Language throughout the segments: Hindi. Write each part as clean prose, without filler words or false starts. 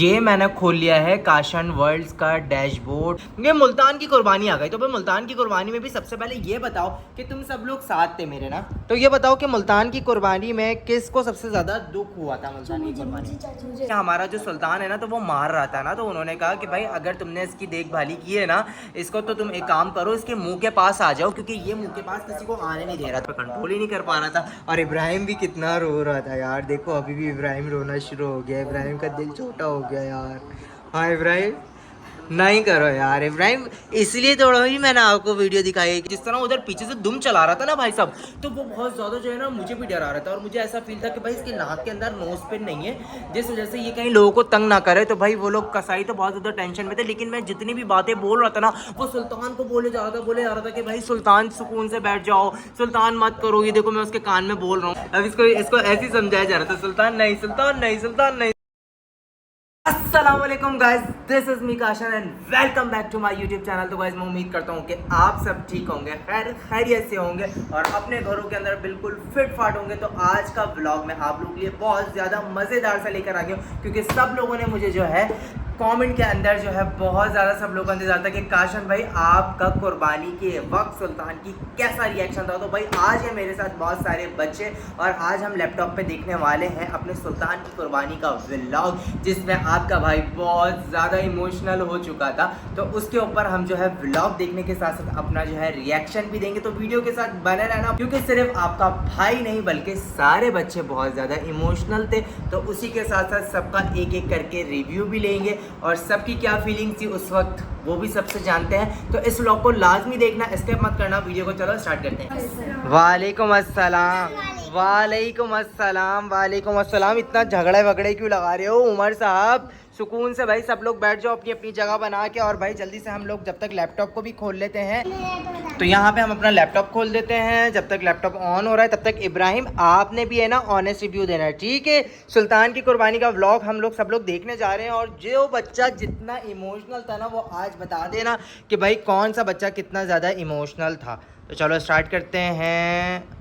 ये मैंने खोल लिया है काशन वर्ल्ड्स का डैशबोर्ड। ये मुल्तान की कुर्बानी आ गई, तो भाई मुल्तान की कुर्बानी में भी सबसे पहले ये बताओ कि तुम सब लोग साथ थे मेरे ना, तो ये बताओ कि मुल्तान की कुर्बानी में किसको सबसे ज्यादा दुख हुआ था। मुल्तान की कुर्बानी हमारा जो सुल्तान है ना, तो वो मार रहा था ना, तो उन्होंने कहा कि भाई अगर तुमने इसकी देखभाली की है ना, इसको तो तुम एक काम करो, इसके मुंह के पास आ जाओ, क्योंकि ये मुंह के पास किसी को आने नहीं दे रहा था, कंट्रोल ही नहीं कर पा रहा था। और इब्राहिम भी कितना रो रहा था यार, देखो अभी भी इब्राहिम रोना शुरू हो गया, इब्राहिम का दिल छोटा हो गया यार। हाँ इब्राहिम, नहीं करो यार इब्राहिम, इसलिए थोड़ा ही मैंने आपको वीडियो दिखाई है। जिस तरह उधर पीछे से दुम चला रहा था ना भाई साहब, तो वो बहुत ज़्यादा जो है ना मुझे भी डरा रहा था, और मुझे ऐसा फील था कि भाई इसके नाक के अंदर नोज पिन नहीं है, जिस वजह से ये कहीं लोगों को तंग ना करे। तो भाई वो लोग कसाई तो बहुत ज़्यादा टेंशन में थे, लेकिन मैं जितनी भी बातें बोल रहा था ना, वो सुल्तान को बोले जा रहा था कि भाई सुल्तान सुकून से बैठ जाओ, सुल्तान मत करो। ये देखो मैं उसके कान में बोल रहा हूँ, अब इसको ऐसे ही समझाया जा रहा था, सुल्तान नहीं, सुल्तान नहीं, सुल्तान नहीं। अस्सलामुअलैकुम guys, this is me Kashan and welcome back to my YouTube channel. तो गाइस मैं उम्मीद करता हूँ कि आप सब ठीक होंगे, खैरियत से होंगे और अपने घरों के अंदर बिल्कुल फिट फाट होंगे। तो आज का व्लॉग मैं आप लोगों के लिए बहुत ज़्यादा मज़ेदार सा लेकर आ गया हूँ, क्योंकि सब लोगों ने मुझे जो है कमेंट के अंदर जो है बहुत ज़्यादा सब लोगों का इंतजार था कि काशन भाई आपका कुर्बानी के वक्त सुल्तान की कैसा रिएक्शन था। तो भाई आज है मेरे साथ बहुत सारे बच्चे, और आज हम लैपटॉप पे देखने वाले हैं अपने सुल्तान की कुर्बानी का व्लॉग, जिसमें आपका भाई बहुत ज़्यादा इमोशनल हो चुका था। तो उसके ऊपर हम जो है व्लॉग देखने के साथ साथ अपना जो है रिएक्शन भी देंगे। तो वीडियो के साथ बने रहना, क्योंकि सिर्फ आपका भाई नहीं बल्कि सारे बच्चे बहुत ज़्यादा इमोशनल थे। तो उसी के साथ साथ सबका एक एक करके रिव्यू भी लेंगे, और सबकी क्या फीलिंग थी उस वक्त वो भी सबसे जानते हैं। तो इस व्लॉग को लाजमी देखना, स्किप मत करना वीडियो को। चलो स्टार्ट करते हैं। वालेकुम अस्सलाम, वालेकुम अस्सलाम, वालेकुम अस्सलाम। इतना झगड़े वगड़े क्यों लगा रहे हो उमर साहब? सुकून से भाई सब लोग बैठ जाओ अपनी अपनी जगह बना के, और भाई जल्दी से हम लोग जब तक लैपटॉप को भी खोल लेते हैं। तो यहाँ पे हम अपना लैपटॉप खोल देते हैं। जब तक लैपटॉप ऑन हो रहा है तब तक इब्राहिम आपने भी है ना ऑनेस्ट रिव्यू देना है, ठीक है? सुल्तान की कुर्बानी का व्लॉग हम लोग सब लोग देखने जा रहे हैं, और जो बच्चा जितना इमोशनल था ना वो आज बता देना कि भाई कौन सा बच्चा कितना ज़्यादा इमोशनल था। तो चलो स्टार्ट करते हैं।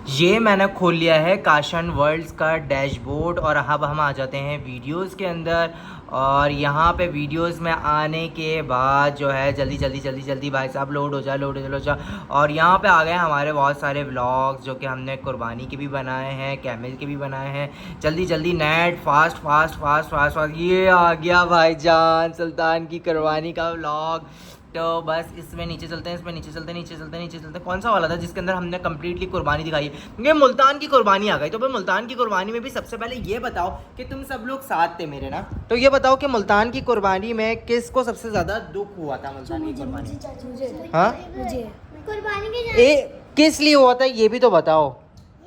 ये मैंने खोल लिया है काशन वर्ल्ड्स का डैशबोर्ड, और अब हम आ जाते हैं वीडियोस के अंदर। और यहाँ पे वीडियोस में आने के बाद जो है जल्दी भाई साहब लोड हो जा। और यहाँ पे आ गए हमारे बहुत सारे व्लॉग्स, जो कि हमने कुर्बानी के भी बनाए हैं, कैमल के भी बनाए हैं। जल्दी नेट फास्ट। ये आ गया भाईजान सुल्तान की कुर्बानी का व्लॉग। तो बस इसमें नीचे चलते हैं, नीचे चलते। कौन सा वाला था जिसके अंदर हमने कम्प्लीटली कुर्बानी दिखाई है? ये मुल्तान की कुर्बानी आ गई। तो भाई मुल्तान की कुर्बानी में भी सबसे पहले ये बताओ कि तुम सब लोग साथ थे मेरे ना, तो ये बताओ कि मुल्तान की कुर्बानी में किसको सबसे ज्यादा दुख हुआ था। मुल्तान की कुर्बानी, हाँ मुझे कुर्बानी के किस लिए हुआ था ये भी तो बताओ।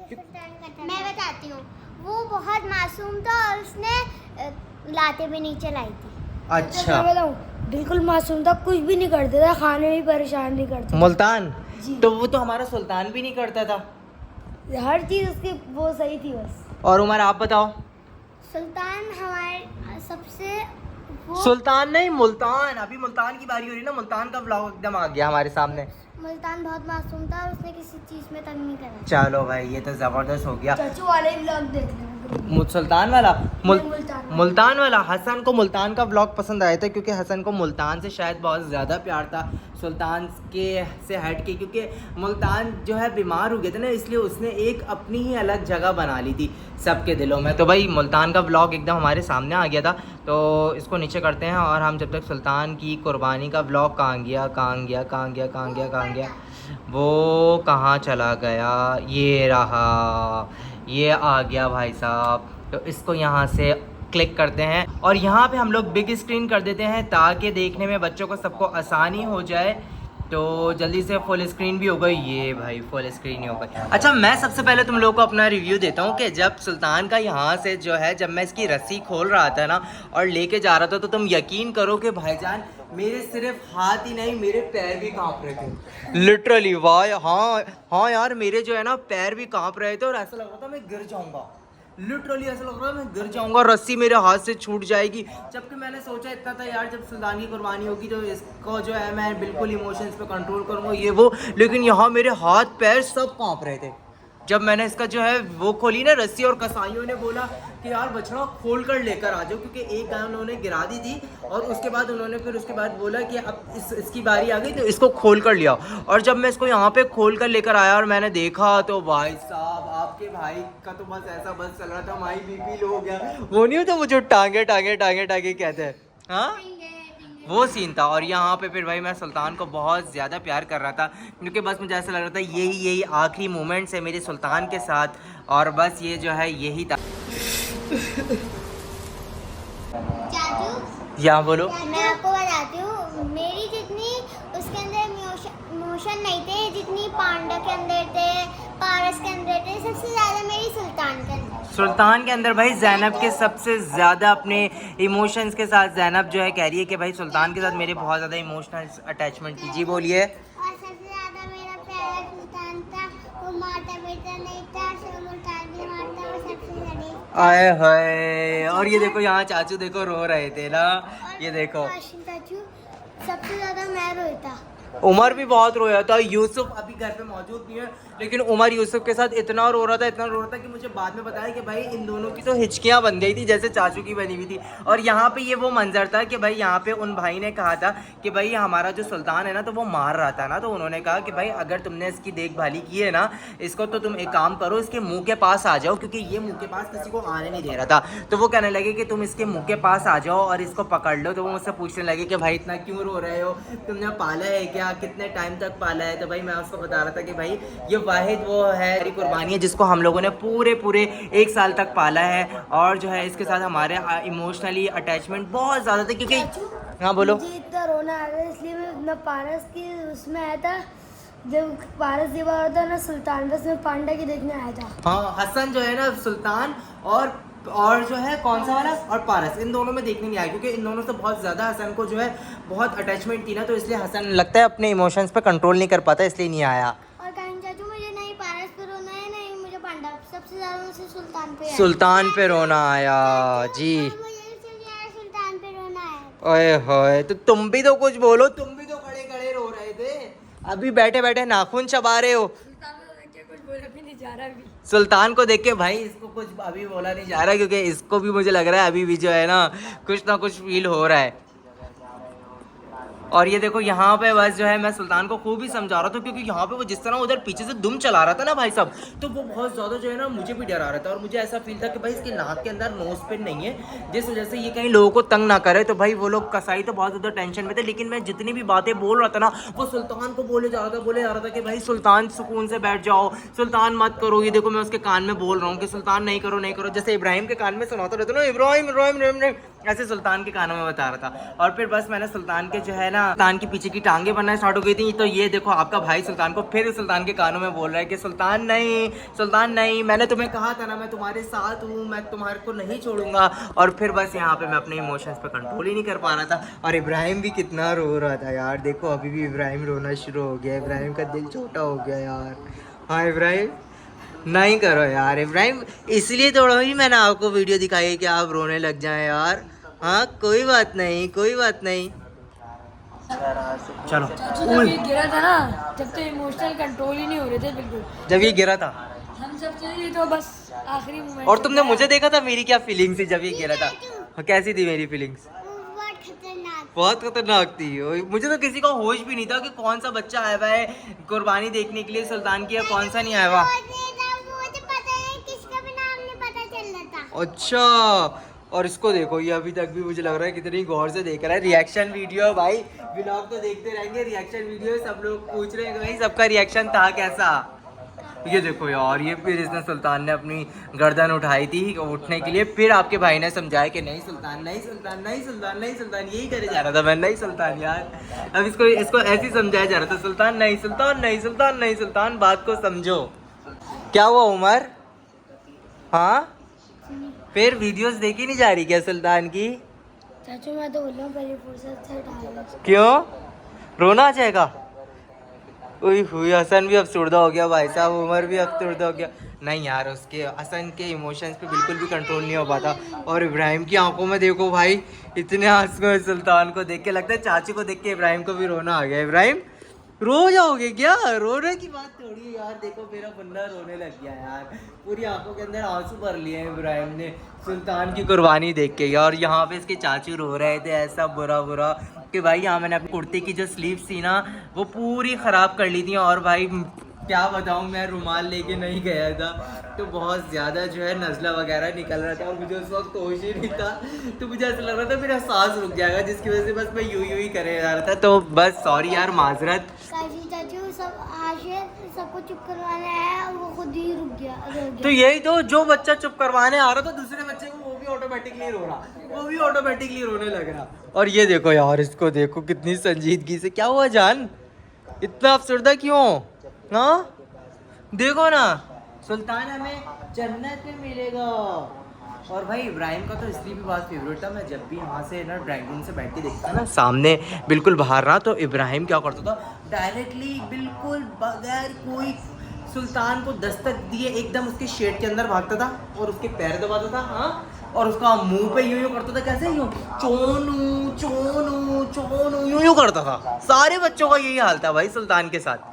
मैं बताती हूँ। वो बहुत मासूम था और उसने लाते भी नहीं चलाई थी। अच्छा, बिल्कुल मासूम था, कुछ भी नहीं करता था, खाने में परेशान नहीं करता। मुल्तान तो वो तो हमारा सुल्तान भी नहीं करता था, हर चीज उसकी वो सही थी बस। और उमर आप बताओ। सुल्तान हमारे सबसे सुल्तान नहीं, मुल्तान। अभी मुल्तान की बारी हो रही ना, मुल्तान का व्लॉग एकदम आ गया हमारे सामने। मुल्तान बहुत मासूम था और उसने किसी चीज में तंग नहीं करा। चलो भाई ये तो जबरदस्त हो गया। चाचू वाले व्लॉग देख लेना। सुल्तान वाला मुल्तान वाला हसन को मुल्तान का व्लॉग पसंद आया था, क्योंकि हसन को मुल्तान से शायद बहुत ज़्यादा प्यार था सुल्तान के से हट के, क्योंकि मुल्तान जो है बीमार हो गए थे ना, इसलिए उसने एक अपनी ही अलग जगह बना ली थी सबके दिलों में। तो भाई मुल्तान का व्लॉग एकदम हमारे सामने आ गया था। तो इसको नीचे करते हैं, और हम जब तक सुल्तान की कुर्बानी का व्लॉग कहाँ गया वो कहाँ चला गया, ये रहा, ये आ गया भाई साहब। तो इसको यहाँ से क्लिक करते हैं, और यहाँ पे हम लोग बिग स्क्रीन कर देते हैं ताकि देखने में बच्चों को सबको आसानी हो जाए। तो जल्दी से फुल स्क्रीन भी हो गई, ये भाई फुल स्क्रीन ही हो गई। अच्छा, मैं सबसे पहले तुम लोगों को अपना रिव्यू देता हूँ कि जब सुल्तान का यहाँ से जो है, जब मैं इसकी रस्सी खोल रहा था ना और लेके जा रहा था, तो तुम यकीन करो कि भाईजान मेरे सिर्फ हाथ ही नहीं, मेरे पैर भी कांप रहे थे लिटरली। वाह, हाँ यार, मेरे जो है ना पैर भी कांप रहे थे, और ऐसा लग रहा था मैं गिर जाऊंगा। लिटरली ऐसा लग रहा है मैं गिर जाऊंगा, रस्सी मेरे हाथ से छूट जाएगी। जबकि मैंने सोचा इतना था यार, जब सुल्तान की कुर्बानी होगी तो इसको जो है मैं बिल्कुल इमोशंस पे कंट्रोल करूंगा ये वो, लेकिन यहाँ मेरे हाथ पैर सब कांप रहे थे। जब मैंने इसका जो है वो खोली ना रस्सी, और कसाईयों ने बोला कि यार बछड़ा खोल कर लेकर आ जाओ, क्योंकि एक गाय उन्होंने गिरा दी थी, और उसके बाद उन्होंने फिर उसके बाद बोला कि अब इसकी बारी आ गई तो इसको खोल कर लिया। और जब मैं इसको यहाँ पे खोल कर लेकर आया और मैंने देखा तो भाई साहब आपके भाई का तो बस ऐसा बस चल रहा था, माई बीपी लो हो गया। वो नहीं होता वो जो टांगे टांगे टांगे टांगे कहते हैं, हाँ वो सीन था। और यहाँ पे फिर भाई मैं सुल्तान को बहुत ज़्यादा प्यार कर रहा था, क्योंकि बस मुझे ऐसा लग रहा था यही आखिरी मोमेंट्स है मेरे सुल्तान के साथ, और बस ये जो है यही था। चाचू यहाँ बोलो। मैं आपको बताती हूँ, मेरी जितनी उसके अंदर इमोशन नहीं थे जितनी पांडा के अंदर थे, पारस के अंदर थे, सबसे ज़्यादा मेरी सुल्तान के अंदर। सुल्तान के अंदर भाई ज़ैनब के सबसे ज़्यादा अपने इमोशंस के साथ ज़ैनब जो है कह रही है कि भाई सुल्तान के साथ मेरे बहुत ज़्यादा इमोशनल अटैचमेंट थी। जी बोलिए। और सबसे ज़्यादा मेरा प्यारा सुल्तान था, वो माता पिता नहीं था, सुल्तान भी मारता, वो सबसे ज़्यादा। आए हाय, और ये देखो यहाँ चाचू देखो रो रहे थे ना, ये देखो चाचू सबसे ज़्यादा मैं रोता। उमर भी बहुत रोया था। यूसुफ अभी घर पे मौजूद नहीं है, लेकिन उमर यूसुफ के साथ इतना रो रहा था कि मुझे बाद में बताया कि भाई इन दोनों की तो हिचकियाँ बन गई थी जैसे चाचू की बनी हुई थी। और यहाँ पे ये वो मंजर था कि भाई यहाँ पे उन भाई ने कहा था कि भाई हमारा जो सुल्तान है ना तो वो मार रहा था ना, तो उन्होंने कहा कि भाई अगर तुमने इसकी देखभाली की है ना इसको, तो तुम एक काम करो इसके मुँह के पास आ जाओ, क्योंकि ये मुँह के पास किसी को आने नहीं दे रहा था। तो वो कहने लगे कि तुम इसके मुँह के पास आ जाओ और इसको पकड़ लो। तो वो मुझसे पूछने लगे कि भाई इतना क्यों रो रहे हो, तुमने पाला है क्या, कितने टाइम तक पाला है। तो भाई मैं उसको बता रहा था कि भाई ये वाहिद वो है कुर्बानी है जिसको हम लोगों ने पूरे 1 साल तक पाला है, और जो है इसके साथ हमारे इमोशनली अटैचमेंट बहुत ज़्यादा थे। क्योंकि हाँ बोलो। मुझे इतना रोना आ गया, इसलिए मैं ना पारस की उसमें आया था, जब पारस दीवार होता ना सुल्तान, बस मैं पांडा की देखने आया था। हाँ हसन जो है ना सुल्तान और जो है कौन सा वाला और पारस, इन दोनों में देखने नहीं आया, क्योंकि इन दोनों से बहुत ज़्यादा हसन को जो है बहुत अटैचमेंट थी ना, तो इसलिए हसन लगता है अपने इमोशंस पे कंट्रोल नहीं कर पाता, इसलिए नहीं आया। और कहीं चाचू मुझे नहीं पारस पे रोना है, नहीं मुझे पांडा, सबसे ज़्यादा मुझे सुल्तान पे रोना आया जी। सुल्तान पे रोना आया। ओए होए, तो तुम भी तो कुछ बोलो, तुम भी तो खड़े खड़े रो रहे थे, अभी बैठे बैठे नाखून चबा रहे हो। सुल्तान को देख के भाई इसको कुछ अभी बोला नहीं जा रहा, क्योंकि इसको भी मुझे लग रहा है अभी भी जो है ना कुछ फील हो रहा है। और ये देखो यहाँ पे बस जो है मैं सुल्तान को खूब ही समझा रहा था, क्योंकि यहाँ पे वो जिस तरह उधर पीछे से दुम चला रहा था ना भाई साहब, तो वो बहुत ज़्यादा जो है ना मुझे भी डरा रहा था। और मुझे ऐसा फील था कि भाई इसके नाक के अंदर नोज पिन नहीं है, जिस वजह से ये कहीं लोगों को तंग ना करे। तो भाई वो लोग कसाई तो बहुत ज़्यादा टेंशन में थे, लेकिन मैं जितनी भी बातें बोल रहा था ना वो सुल्तान को बोले जा रहा था कि भाई सुल्तान सुकून से बैठ जाओ, सुल्तान मत करो। ये देखो मैं उसके कान में बोल रहा हूँ कि सुल्तान नहीं करो, जैसे इब्राहिम के कान में सुनाता रहता ना, इब्राहिम ऐसे सुल्तान के कानों में बता रहा था। और फिर बस मैंने सुल्तान के जो है ना सुल्तान की पीछे की टांगे बनना स्टार्ट हो गई थी, तो ये देखो आपका भाई सुल्तान को फिर सुल्तान के कानों में बोल रहा है कि सुल्तान नहीं, मैंने तुम्हें कहा था ना मैं तुम्हारे साथ हूँ, मैं तुम्हारे को नहीं छोड़ूंगा। और फिर बस यहाँ पे मैं अपने इमोशंस पे कंट्रोल ही नहीं कर पा रहा था। और इब्राहिम भी कितना रो रहा था यार, देखो अभी भी इब्राहिम रोना शुरू हो गया, इब्राहिम का दिल छोटा हो गया यार। हाँ इब्राहिम नहीं करो यार, इब्राहिम इसलिए थोड़ा ही मैंने आपको वीडियो दिखाई है कि आप रोने लग जाएं यार। हाँ कोई बात नहीं चलो। जब ये गिरा था ना, जब तो इमोशनल कंट्रोल ही नहीं हो रहे थे बिल्कुल, जब ये गिरा था हम सब चले तो बस आखिरी मोमेंट। और तुमने मुझे देखा था, मेरी क्या फीलिंग थी जब ये गिरा था? हाँ, कैसी थी मेरी फीलिंग्स? बहुत खतरनाक थी। मुझे तो किसी को होश भी नहीं था कि कौन सा बच्चा आया हुआ है कुर्बानी देखने के लिए सुल्तान की, या कौन सा नहीं आया हुआ। अच्छा, और इसको देखो, ये अभी तक भी मुझे लग रहा है कितनी गौर से देख रहा है। रिएक्शन वीडियो भाई, व्लॉग तो देखते रहेंगे, रिएक्शन वीडियो सब लोग पूछ रहे हैं कि भाई सबका रिएक्शन था कैसा। ये देखो यार, ये फिर इसने सुल्तान ने अपनी गर्दन उठाई थी उठने के लिए, फिर आपके भाई ने समझाया कि नहीं सुल्तान, यही करे जा रहा था मैं, नहीं सुल्तान यार। अब इसको ऐसे ही समझाया जा रहा था, सुल्तान बात को समझो। क्या हुआ उमर? हाँ फिर वीडियोस देखी नहीं जा रही क्या सुल्तान की? चाचू मैं तो बोल रहा हूँ पहले फुर्सत से उठा। क्यों रोना आ जाएगा? हसन भी अफसुर्दा हो गया भाई साहब, उमर भी अफसुर्दा हो गया। नहीं यार, उसके हसन के इमोशंस पे बिल्कुल भी कंट्रोल नहीं हो पाता। और इब्राहिम की आंखों में देखो भाई, इतने आंसू हैं सुल्तान को देख के, लगता है चाचू को देख के इब्राहिम को भी रोना आ गया। रो जाओगे क्या? रोने की बात थोड़ी है यार, देखो मेरा बंदा रोने लग गया यार, पूरी आंखों के अंदर आंसू भर लिए हैं इब्राहिम ने सुल्तान की कुर्बानी देख के यार। यहाँ पे इसके चाचू रो रहे थे ऐसा बुरा बुरा कि भाई यहाँ मैंने अपनी कुर्ते की जो स्लीव्स थी ना वो पूरी ख़राब कर ली थी, और भाई क्या बताऊँ मैं रुमाल लेके नहीं गया था तो बहुत ज़्यादा जो है नज़ला वगैरह निकल रहा था और मुझे उस वक्त होश ही नहीं था, तो मुझे ऐसा लग रहा था मेरा सांस रुक जाएगा, जिसकी वजह से बस मैं यूं ही करे जा रहा था। तो बस सॉरी यार, माजरत। काजी चाचू सब आशिर सबको चुप करवाने आया और वो खुद ही रुक गया। तो यही तो, जो बच्चा चुप करवाने आ रहा था दूसरे बच्चे को, वो भी ऑटोमेटिकली रो रहा, वो भी ऑटोमेटिकली रोने लग रहा। और ये देखो यार, इसको देखो कितनी संजीदगी से। क्या हुआ जान, इतना अफसरदा क्यों? हाँ देखो ना, सुल्तान हमें जन्नत में मिलेगा। और भाई इब्राहिम का तो इसलिए भी बहुत फेवरेट था, मैं जब भी यहाँ से ना ड्राइंग रूम से बैठ के देखता था ना सामने बिल्कुल बाहर ना, तो इब्राहिम क्या करता था, डायरेक्टली बिल्कुल बगैर कोई सुल्तान को दस्तक दिए एकदम उसके शेड के अंदर भागता था और उसके पैर दबाता था। हाँ, और उसका मुंह पे यूं यूं करता था, कैसे यूं चोनू चोनू चोनू यूं यूं करता था। सारे बच्चों का यही हाल था भाई सुल्तान के साथ।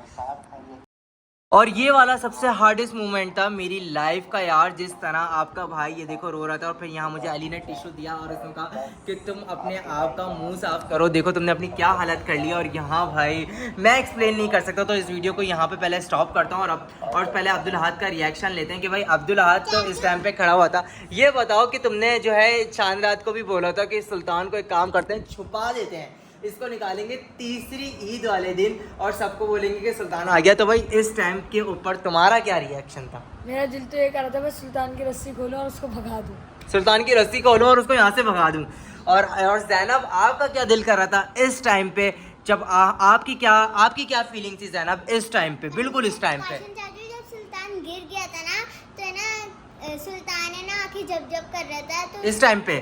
और ये वाला सबसे हार्डेस्ट मोमेंट था मेरी लाइफ का यार, जिस तरह आपका भाई ये देखो रो रहा था और फिर यहाँ मुझे अली ने टिश्यू दिया और उसने कहा कि तुम अपने आप का मुंह साफ करो, देखो तुमने अपनी क्या हालत कर ली। और यहाँ भाई मैं एक्सप्लेन नहीं कर सकता, तो इस वीडियो को यहाँ पे पहले स्टॉप करता हूँ और पहले अब्दुल अहद का रिएक्शन लेते हैं कि भाई अब्दुल अहद तो इस टाइम पे खड़ा हुआ था। ये बताओ कि तुमने जो है चांद रात को भी बोला था कि सुल्तान को एक काम करते हैं, छुपा देते हैं, इसको निकालेंगे तीसरी ईद वाले दिन और सबको बोलेंगे कि सुल्तान आ गया। तो भाई इस टाइम के ऊपर तुम्हारा क्या रिएक्शन था? मेरा दिल तो ये कर रहा था मैं सुल्तान की रस्सी खोलूं और उसको भगा दूं। सुल्तान की रस्सी खोलो और उसको यहाँ से भगा दूं। और ज़ैनब, आपका क्या दिल कर रहा था इस टाइम पे, जब आपकी क्या फीलिंग थी ज़ैनब इस टाइम पे, बिल्कुल इस टाइम पे? जब सुल्तान गिर गया था ना, तो है ना सुल्तान है ना आंखें जब कर रहा था, तो इस टाइम पे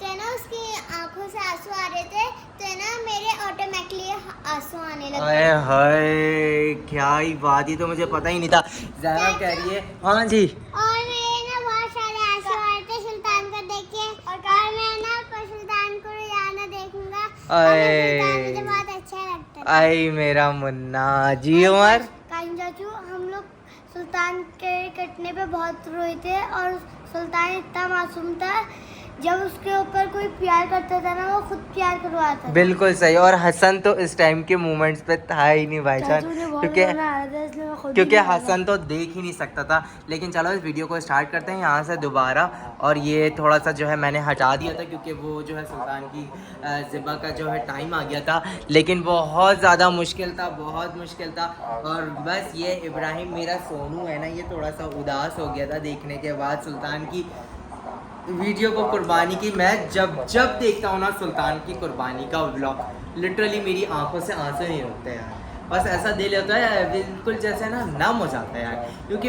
तो है ना उसकी आंखों से आंसू आ रहे थे, तो है ना मेरे ऑटोमेटिकली आंसू आने लगे। हाय हाय, क्या ही बात, ही तो मुझे पता ही नहीं था। ज़ैनब कह रही है हाँ जी, और मेरे ना बहुत सारे आंसू आ रहे थे सुल्तान को देख के, और मैं ना सुल्तान को रोजाना देखूंगा और सुल्तान मुझे बहुत अच्छा लगता था। आई मेरा मुन्ना जी। उमर, काजी चाचू हम लोग सुल्तान के कटने पे बहुत रोए थे और सुल्तान इतना मासूम था, जब उसके ऊपर कोई प्यार करता था ना वो खुद प्यार करवाता था। बिल्कुल सही। और हसन तो इस टाइम के मोमेंट्स पे था ही नहीं भाईजान, क्योंकि हसन तो देख ही नहीं सकता था। लेकिन चलो इस वीडियो को स्टार्ट करते हैं यहाँ से दोबारा। और ये थोड़ा सा जो है मैंने हटा दिया था क्योंकि वो जो है सुल्तान की ज़िबा का जो है टाइम आ गया था, लेकिन बहुत ज़्यादा मुश्किल था, बहुत मुश्किल था। और बस ये इब्राहिम मेरा सोनू है ना, ये थोड़ा सा उदास हो गया था देखने के बाद सुल्तान की वीडियो को, कुर्बानी की। मैं जब देखता हूँ ना सुल्तान की कुर्बानी का व्लॉग, लिटरली मेरी आंखों से आंसू नहीं रुकते यार, बस ऐसा दिल होता है बिल्कुल जैसे ना नम हो जाता है यार, क्योंकि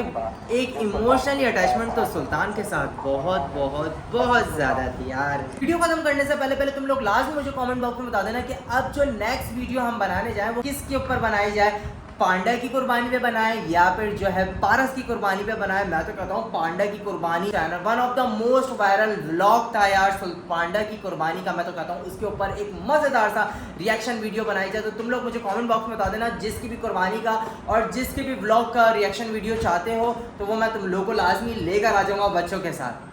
एक इमोशनली अटैचमेंट तो सुल्तान के साथ बहुत बहुत बहुत ज़्यादा थी यार। वीडियो खत्म करने से पहले तुम लोग लास्ट में मुझे कमेंट बॉक्स में बता देना कि अब जो नेक्स्ट वीडियो हम बनाने जाए वो किसके ऊपर बनाई जाए, पांडा की कुर्बानी पे बनाए या फिर जो है पारस की कुर्बानी पे बनाए। मैं तो कहता हूँ पांडा की कुर्बानी channel one of the most viral vlog था यार पांडा की कुर्बानी का। मैं तो कहता हूँ इसके ऊपर एक मज़ेदार सा रिएक्शन वीडियो बनाई जाए। तो तुम लोग मुझे कमेंट बॉक्स में बता देना जिसकी भी कुर्बानी का और जिसके भी व्लॉग का रिएक्शन वीडियो चाहते हो, तो वो मैं तुम लोग को लाजमी लेकर आ जाऊँगा बच्चों के साथ।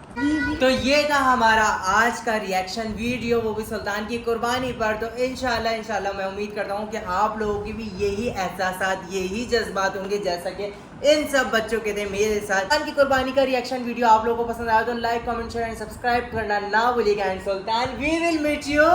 तो ये था हमारा आज का रिएक्शन वीडियो, वो भी सुल्तान की कुर्बानी पर। तो इंशाल्लाह मैं उम्मीद करता हूँ कि आप लोगों की भी यही एहसासात, यही जज्बात होंगे जैसा कि इन सब बच्चों के थे मेरे साथ। सुल्तान की कुर्बानी का रिएक्शन वीडियो आप लोगों को पसंद आया तो like comment share and subscribe करना ना भूलिएगा। And Sultan we will meet you.